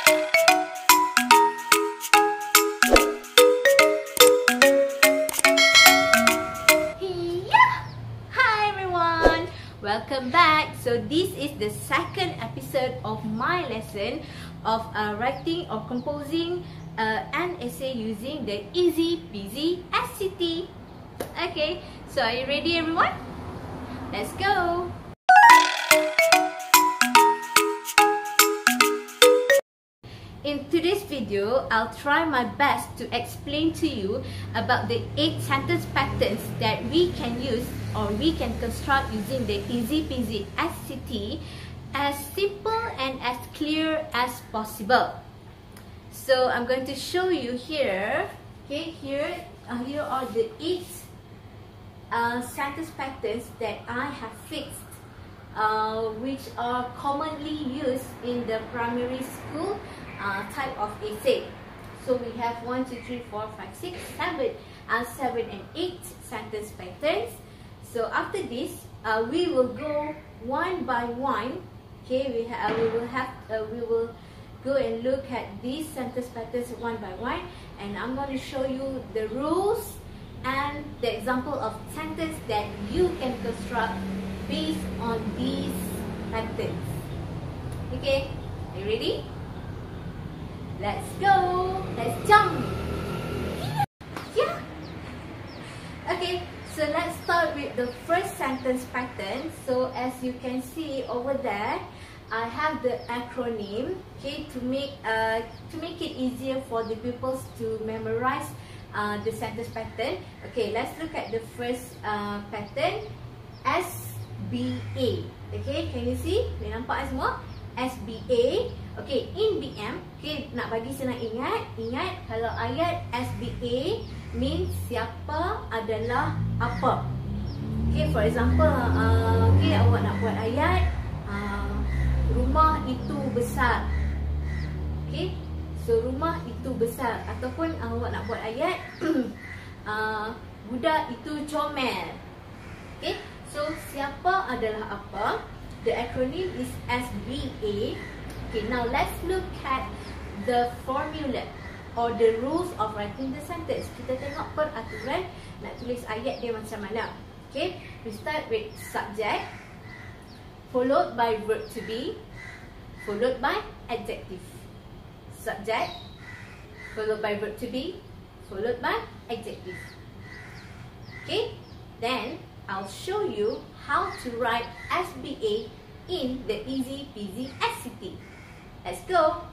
Welcome back. So this is the second episode of my lesson of writing or composing an essay using the EZPZ SCT. Okay, so are you ready, everyone? Let's go. In today's video, I'll try my best to explain to you about the 8 sentence patterns that we can use or we can construct using the EZPZ SCT as simple and as clear as possible. So I'm going to show you here. Okay, here are the 8 sentence patterns that I have fixed, which are commonly used in the primary school type of essay. So we have 1, 2, 3, 4, 5, 6, 7, 7 and 8 sentence patterns. So after this, we will go one by one. Okay, we will go and look at these sentence patterns one by one, and I'm going to show you the rules and the example of sentence that you can construct based on these patterns. Okay, are you ready? Let's go. Let's jump. Yeah. Okay, so let's start with the first sentence pattern. So as you can see over there, I have the acronym. Okay, to make it easier for the pupils to memorize the sentence pattern. Okay, let's look at the first pattern, SBA. Okay, can you see? Boleh nampak semua? SBA. Okay, in BM, okay, nak bagi senang ingat kalau ayat SBA means siapa adalah apa. Okay, for example, okay, awak nak buat ayat rumah itu besar. Okay, so rumah itu besar. Ataupun awak nak buat ayat budak itu comel. Okay, so siapa adalah apa. The acronym is SBA. Okay, now let's look at the formula or the rules of writing the sentence. Kita tengok peraturan nak tulis ayat dia macam mana. Okay, we start with subject, followed by verb to be, followed by adjective. Subject, followed by verb to be, followed by adjective. Okay, then I'll show you how to write SBA in the EZPZ SCT. Let's go.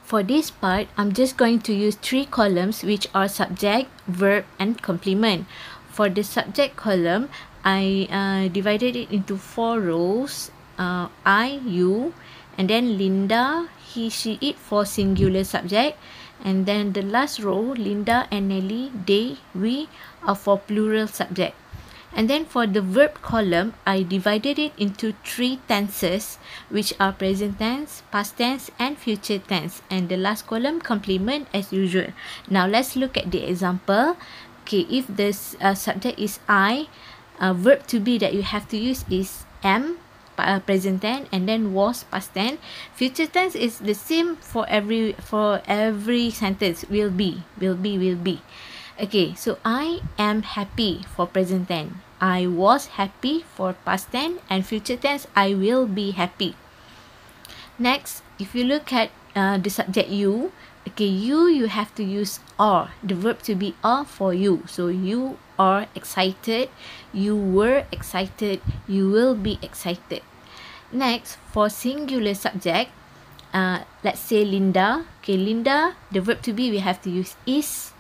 For this part, I'm just going to use 3 columns, which are subject, verb and complement. For the subject column, I divided it into 4 rows. I, you, and then Linda, he, she, it for singular subject. And then the last row, Linda and Nelly, they, we, are for plural subject. And then for the verb column, I divided it into 3 tenses, which are present tense, past tense and future tense. And the last column, complement as usual. Now let's look at the example. Okay, if the subject is I, verb to be that you have to use is am, present tense, and then was, past tense. Future tense is the same for every sentence. Will be. Okay, so I am happy for present tense. I was happy for past tense, and future tense, I will be happy. Next, if you look at the subject you, okay, you have to use are, the verb to be are for you. So you are excited, you were excited, you will be excited. Next, for singular subject, let's say Linda. Okay, Linda, the verb to be we have to use is.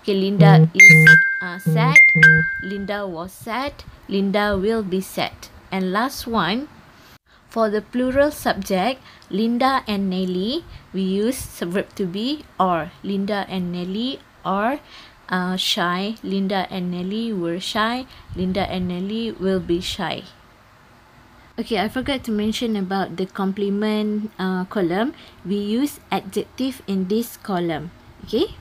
Okay, Linda is sad, Linda was sad, Linda will be sad. And last one, for the plural subject, Linda and Nelly, we use verb to be are. Linda and Nelly are shy, Linda and Nelly were shy, Linda and Nelly will be shy. Okay, I forgot to mention about the complement column. We use adjective in this column. Okay.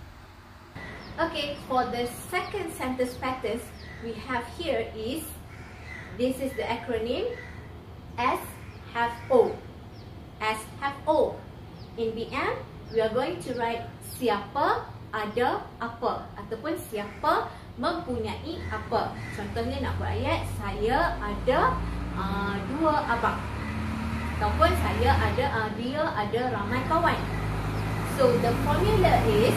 Okay, for the second sentence patterns we have here is, this is the acronym S have O. S have O. In BM, we are going to write siapa ada apa ataupun siapa mempunyai apa. Contohnya nak buat ayat, saya ada 2 abang. Ataupun dia ada ramai kawan. So the formula is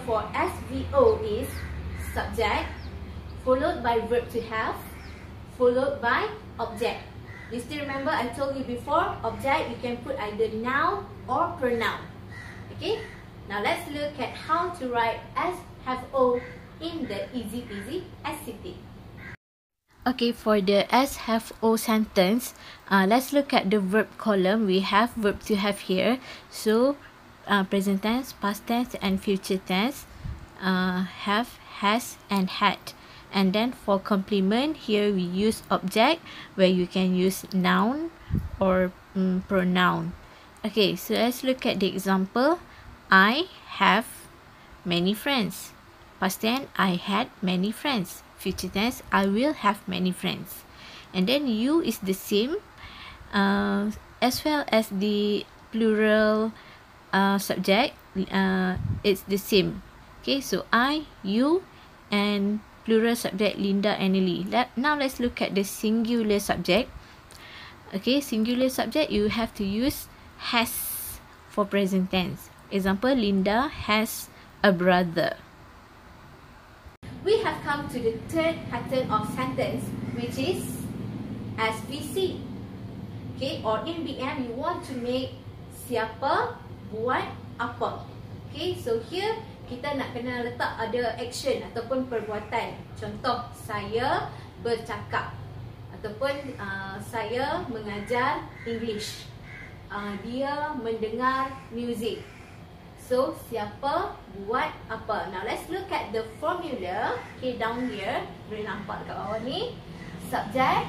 for SVO is subject followed by verb to have followed by object. You still remember I told you before, object you can put either noun or pronoun. Okay? Now let's look at how to write S have O in the EZPZ SCT. Okay, for the S have O sentence, let's look at the verb column. We have verb to have here. So present tense, past tense and future tense, have, has and had. And then for complement, here we use object where you can use noun or pronoun. Okay, so let's look at the example. I have many friends. Past tense, I had many friends. Future tense, I will have many friends. And then you is the same as well as the plural subject. It's the same. Okay, so I, you and plural subject Linda and Nelly. Now let's look at the singular subject. Okay, singular subject you have to use has for present tense. Example, Linda has a brother. We have come to the third pattern of sentence, which is SVC. Okay, or in BM you want to make siapa buat apa. Okay, so here kita nak kena letak ada action ataupun perbuatan. Contoh, saya bercakap ataupun saya mengajar English. Dia mendengar music. So, siapa buat apa. Now, let's look at the formula. Okay, down here. Boleh nampak dekat bawah ni. Subject,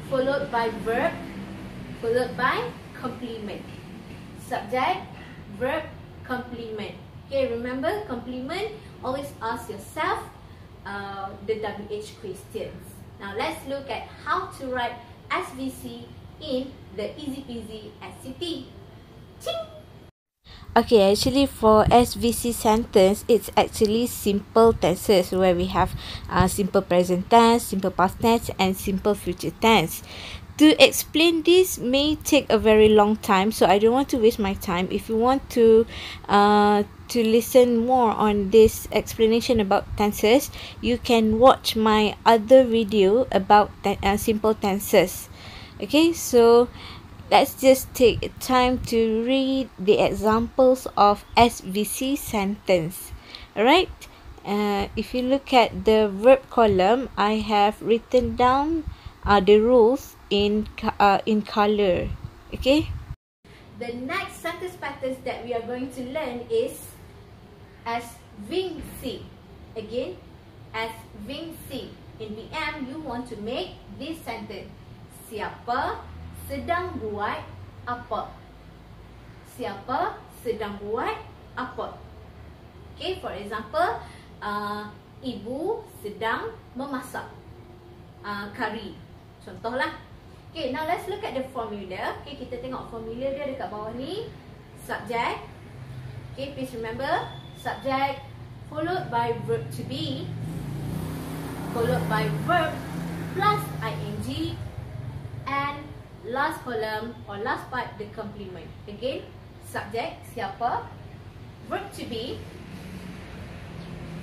followed by verb, followed by complement. Subject, verb, complement. Okay, remember complement, always ask yourself the WH questions. Now let's look at how to write SVC in the EZPZ SCT. Ching! Okay, actually for SVC sentence, it's actually simple tenses where we have simple present tense, simple past tense and simple future tense. To explain this may take a very long time, so I don't want to waste my time. If you want to listen more on this explanation about tenses, you can watch my other video about simple tenses. Okay, so let's just take time to read the examples of SVC sentence. Alright, if you look at the verb column, I have written down the rules in color. Okay, the next sentence patterns that we are going to learn is SVC. Again, SVC. In BM, you want to make this sentence. Siapa sedang buat apa? Siapa sedang buat apa? Okay, for example, ibu sedang memasak kari. Contohlah. Okay, now let's look at the formula. Okay, kita tengok formula dia dekat bawah ni. Subject. Okay, please remember. Subject followed by verb to be, followed by verb plus ing, and last column or last part the complement. Again, subject siapa, verb to be,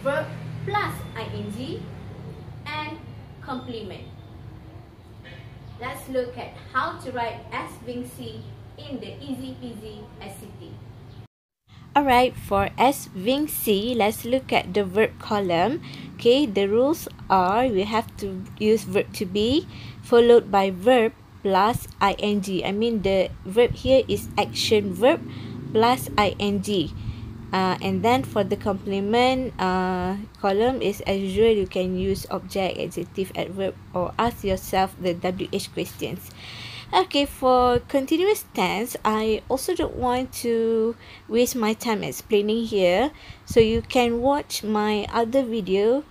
verb plus ing, and complement. Let's look at how to write SVC in the EZPZ SCT. Alright, for SVC, let's look at the verb column. Okay, the rules are we have to use verb to be followed by verb plus ing. I mean the verb here is action verb plus ing. And then for the complement column is as usual, you can use object, adjective, adverb, or ask yourself the WH questions. Okay, for continuous tense, I also don't want to waste my time explaining here, so you can watch my other video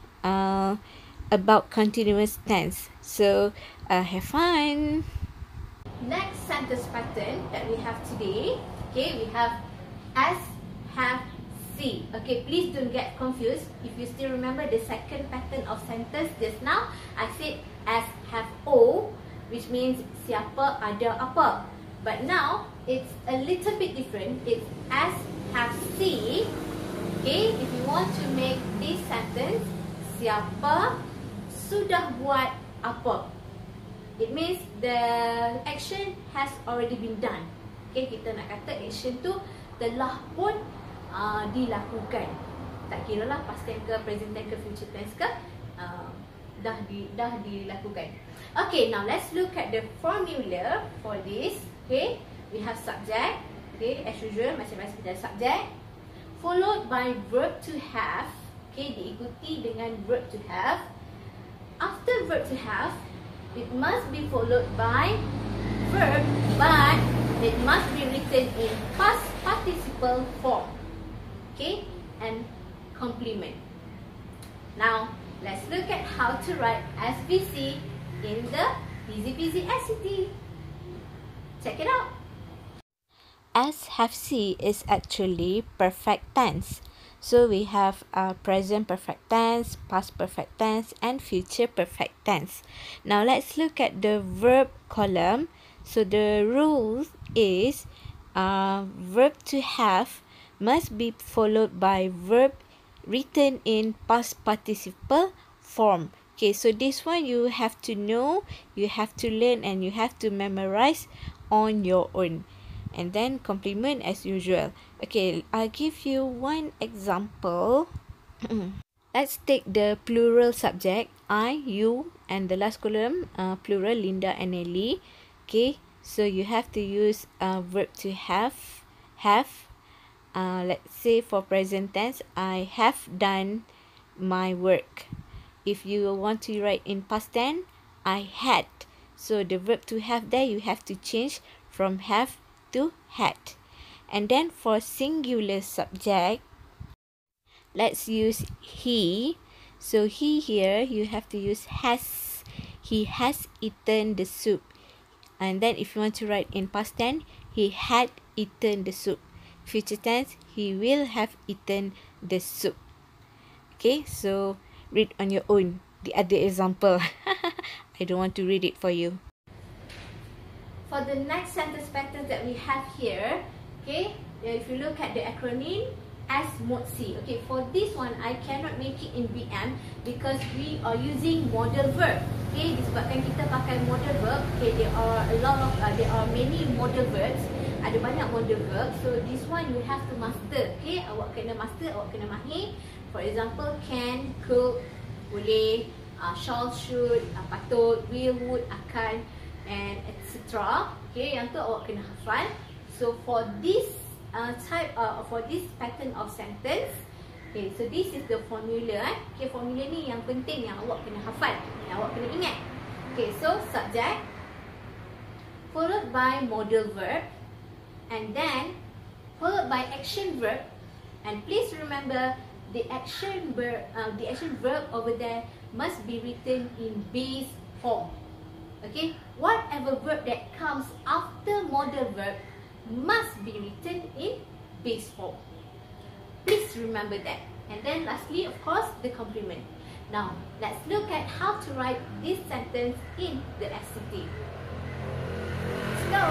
about continuous tense. So have fun. Next sentence pattern that we have today, okay, we have as, have, see. Okay, please don't get confused. If you still remember the second pattern of sentence just now, I said as, have, o, which means siapa, ada, apa. But now it's a little bit different. It's as, have, see. Okay, if you want to make this sentence, siapa sudah buat apa. It means the action has already been done. Okay, kita nak kata action tu telah pun dilakukan. Tak kira lah past tense ke, present tense ke, future tense ke, dah dilakukan. Okay, now let's look at the formula for this. Okay, we have subject. Okay, as usual, macam-macam kita subject. Followed by verb to have. Okay, diikuti dengan verb to have. After verb to have, it must be followed by verb, but it must be written in past participle form. Okay, and complement. Now, let's look at how to write SVC in the EZPZ SCT. Check it out. As, have, see is actually perfect tense. So we have present perfect tense, past perfect tense, and future perfect tense. Now let's look at the verb column. So the rule is verb to have must be followed by verb written in past participle form. Okay, so this one you have to know, you have to learn, and you have to memorize on your own. And then complement as usual. Okay, I'll give you one example. Let's take the plural subject, I, you, and the last column, plural, Linda and Ellie. Okay, so you have to use verb to have. Let's say for present tense, I have done my work. If you want to write in past tense, I had. So the verb to have there, you have to change from have to had. And then for singular subject, let's use he. So he here, you have to use has. He has eaten the soup. And then if you want to write in past tense, he had eaten the soup. Future tense, he will have eaten the soup. Okay, so read on your own the other example. I don't want to read it for you. For the next sentence pattern that we have here, okay, if you look at the acronym EZPZ. Okay, for this one, I cannot make it in BM because we are using model verb. Okay, disebabkan kita pakai model verb, okay, there are many model verbs. Ada banyak model verb. So this one you have to master. Okay, awak kena master, awak kena mahir. For example, can, could, boleh, shall, should, patut, will, would, akan, and etc. Okay, yang tu awak kena hafal. So for this for this pattern of sentence, okay, so this is the formula. Okay, formula ni yang penting yang awak kena hafal, yang awak kena ingat. Okay, so subject followed by modal verb, and then followed by action verb. And please remember the action verb over there must be written in base form. Okay, whatever verb that comes after modal verb must be written in base form. Please remember that. And then lastly, of course, the complement. Now, let's look at how to write this sentence in the SCT. Let's go!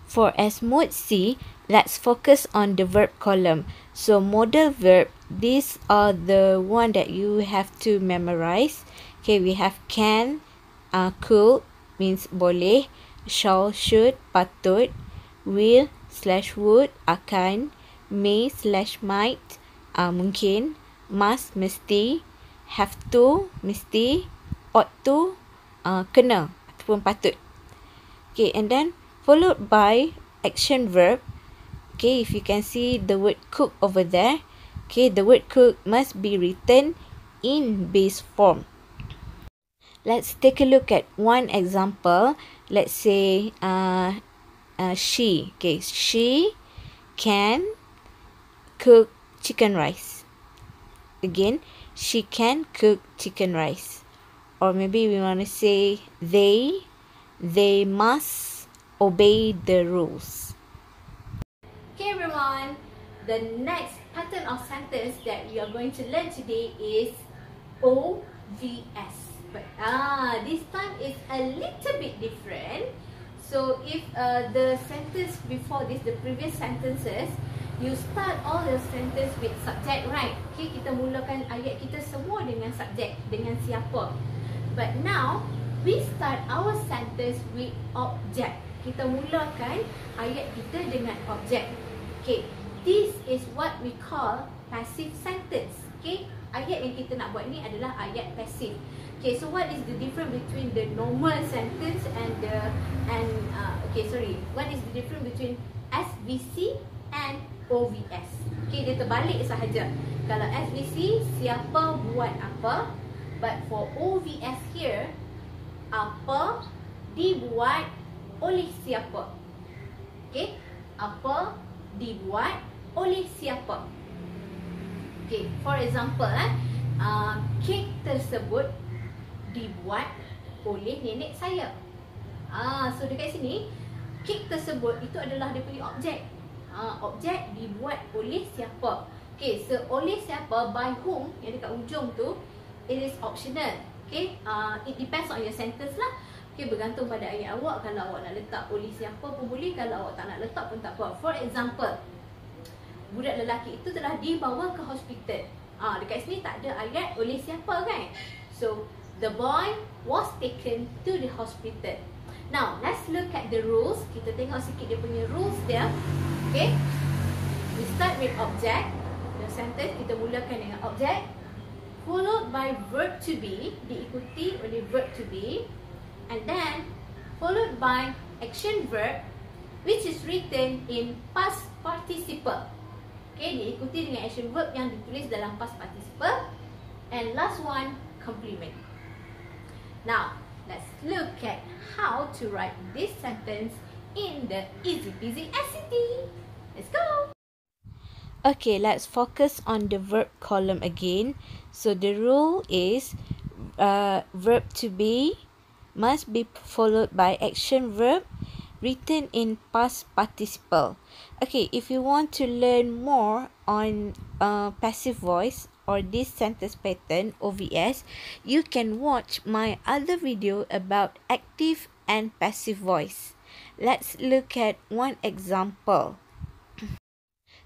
For as mode C, let's focus on the verb column. So modal verb, these are the one that you have to memorize. Okay, we have can, could means boleh, shall, should, patut, will / would, akan, may / might, mungkin, must mesti, have to mesti, ought to kena ataupun patut. Okay, and then followed by action verb. Okay, if you can see the word cook over there, okay, the word cook must be written in base form. Let's take a look at one example. Let's say she. Okay, she can cook chicken rice. Again, she can cook chicken rice. Or maybe we want to say they must obey the rules. Okay everyone, the next pattern of sentence that we are going to learn today is OVS. But this time is a little bit different. So if the sentence before this, the previous sentences, you start all the sentence with subject, right? Okay, kita mulakan ayat kita semua dengan subject, dengan siapa. But now, we start our sentence with object. Kita mulakan ayat kita dengan object. Okay, this is what we call passive sentence. Okay, ayat yang kita nak buat ni adalah ayat passive. Okay, so what is the difference between the normal sentence and what is the difference between SVC and OVS? Okay, dia terbalik sahaja. Kalau SVC, siapa buat apa, but for OVS here, apa dibuat oleh siapa. Okay, apa dibuat oleh siapa. Okay, for example, kek tersebut dibuat oleh nenek saya. So dekat sini, kek tersebut itu adalah dia punya objek. Objek dibuat oleh siapa. Okay, so oleh siapa, by whom, yang dekat ujung tu, it is optional. Okay, it depends on your sentence lah. Okay, bergantung pada ayat awak. Kalau awak nak letak oleh siapa pun boleh. Kalau awak tak nak letak pun tak apa. For example, budak lelaki itu telah dibawa ke hospital. Dekat sini tak ada ayat oleh siapa kan. So, the boy was taken to the hospital. Now, let's look at the rules. Kita tengok sikit dia punya rules dia. Okay, we start with object. The sentence kita mulakan dengan object, followed by verb to be, diikuti oleh verb to be, and then followed by action verb which is written in past participle. Okay, diikuti dengan action verb yang ditulis dalam past participle, and last one, complement. Now, let's look at how to write this sentence in the EZPZ SCT. Let's go! Okay, let's focus on the verb column again. So the rule is verb to be must be followed by action verb written in past participle. Okay, if you want to learn more on passive voice or this sentence pattern OVS, you can watch my other video about active and passive voice. Let's look at one example.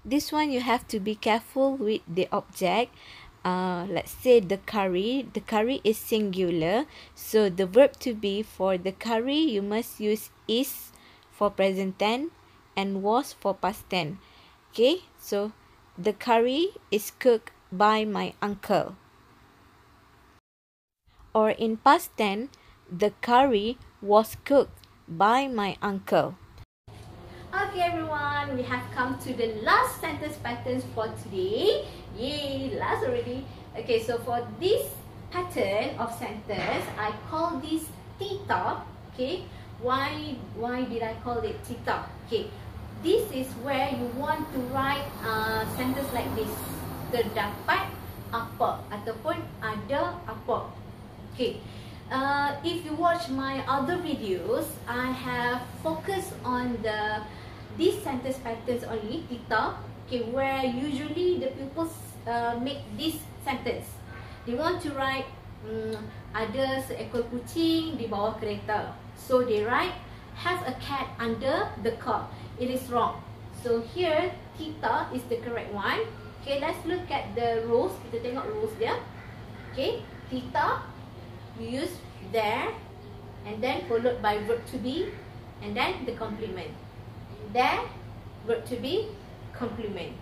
This one you have to be careful with the object. Let's say the curry. The curry is singular. So the verb to be for the curry, you must use is for present tense and was for past tense. Okay, so the curry is cooked by my uncle. Or in past tense, the curry was cooked by my uncle. Okay everyone, we have come to the last sentence patterns for today. Yay, last already. Okay, so for this pattern of sentence, I call this Theta. Okay, why did I call it Theta? Okay, this is where you want to write sentence like this. Terdapat apa ataupun ada apa. Okay, if you watch my other videos, I have focused on these sentence patterns only, Theta. Okay, where usually the pupils make this sentence. They want to write ada seekor kucing di bawah kereta. So they write have a cat under the car. It is wrong. So here Theta is the correct one. Okay, let's look at the rules. Kita tengok rules dia. Okay, Theta you use there and then followed by verb to be and then the complement. There, verb to be, complement.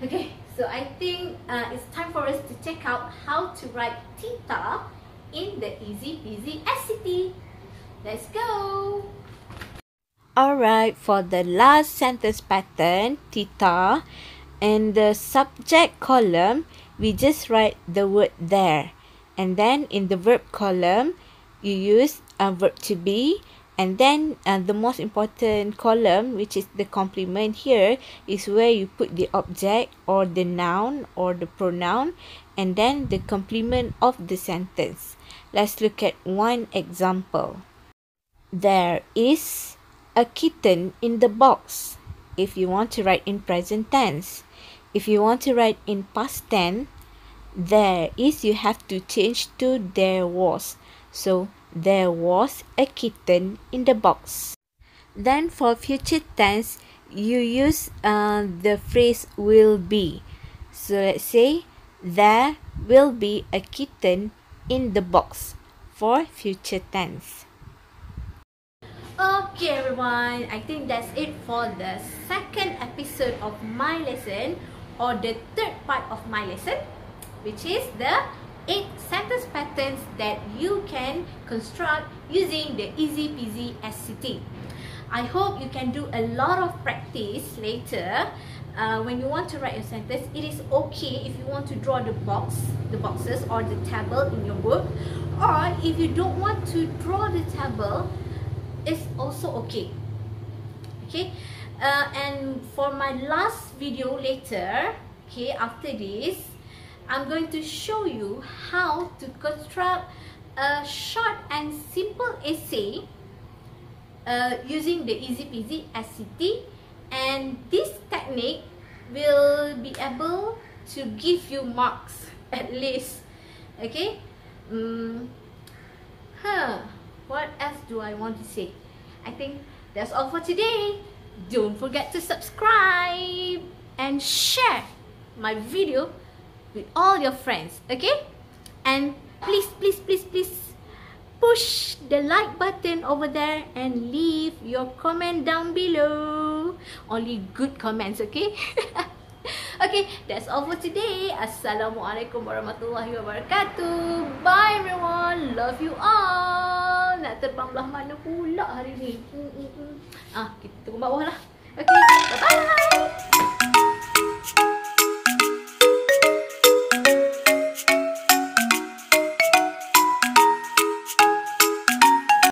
Okay, so I think it's time for us to check out how to write Theta in the EZPZ SCT. Let's go! Alright, for the last sentence pattern, Theta, in the subject column, we just write the word there. And then in the verb column, you use a verb to be. And then the most important column, which is the complement here, is where you put the object or the noun or the pronoun. and then the complement of the sentence. Let's look at one example. There is a kitten in the box. If you want to write in present tense. If you want to write in past tense, there is, you have to change to there was. So, there was a kitten in the box. Then for future tense, you use the phrase will be. So let's say, there will be a kitten in the box for future tense. Okay everyone, I think that's it for the second episode of my lesson, or the third part of my lesson, which is the 8 sentence patterns that you can construct using the EZPZ SCT. I hope you can do a lot of practice later. When you want to write your sentence, it is okay if you want to draw the boxes or the table in your book, or if you don't want to draw the table, it's also okay. Okay, and for my last video later, okay, after this, I'm going to show you how to construct a short and simple essay using the EZPZ SCT, and this technique will be able to give you marks at least. Okay. What else do I want to say? I think that's all for today. Don't forget to subscribe and share my video with all your friends, okay? And please push the like button over there and leave your comment down below. Only good comments, okay? Okay, that's all for today. Assalamualaikum warahmatullahi wabarakatuh. Bye everyone. Love you all. Nak terbang belah mana pula hari ni? Kita tunggu bawah lah. Okay, bye-bye.